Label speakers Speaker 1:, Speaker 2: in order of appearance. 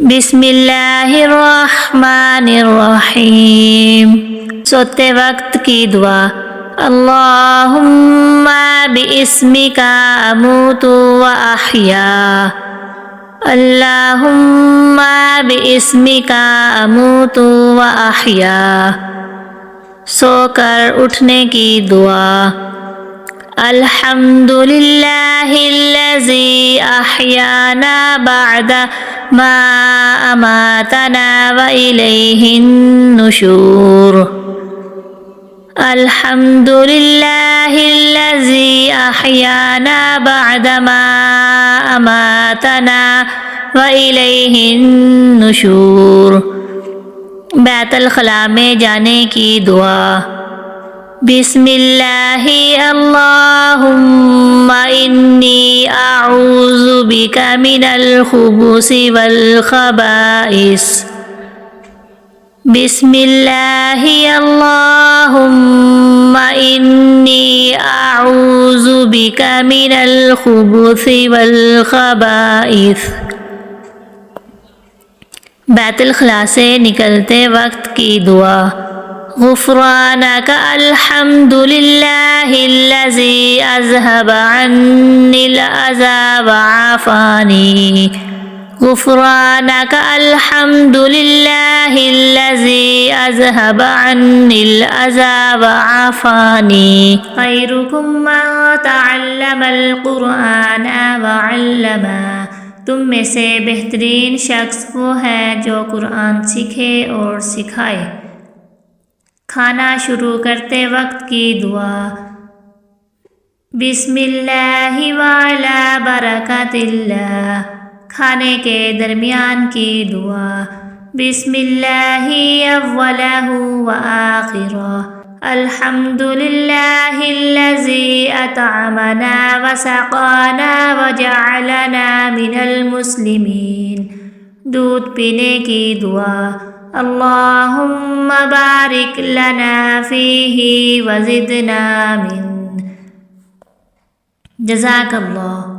Speaker 1: بسم اللہ الرحمن الرحیم۔ سوتے وقت کی دعا۔ اللہم باسمک اموت و احیا، اللہم باسمک اموت و احیا۔ سو کر اٹھنے کی دعا۔ الحمدللہ الذی احیانا بعد ما اماتنا والیہ النشور۔ الحمدللہ الذی احیانا بعد ما اماتنا والیہ النشور۔ بیت الخلاء میں جانے کی دعا۔ بسم اللہ اللہم انی اعوذ بک من الخبث والخبائث۔ بسم اللہ اللہم انی اعوذ بک من الخبث والخبائث۔ بیت الخلاء سے نکلتے وقت کی دعا۔ غفرانک الحمد للہ الذی اذہب عنی الاذی وعافانی۔ غفرانک الحمد للہ الذی اذہب عنی الاذی وعافانی۔ خیرکم من تعلم القرآن وعلمہ۔ تم میں سے بہترین شخص وہ ہے جو قرآن سیکھے اور سکھائے۔ کھانا شروع کرتے وقت کی دعا۔ بسم اللہ وعلی برکات اللہ۔ کھانے کے درمیان کی دعا۔ بسم اللہ اولہ وآخرہ۔ الحمدللہ الذی اطعمنا وسقانا وجعلنا من المسلمین۔ دودھ پینے کی دعا۔ اللہم بارک لنا فیہ وزدنا من۔ جزاک اللہ۔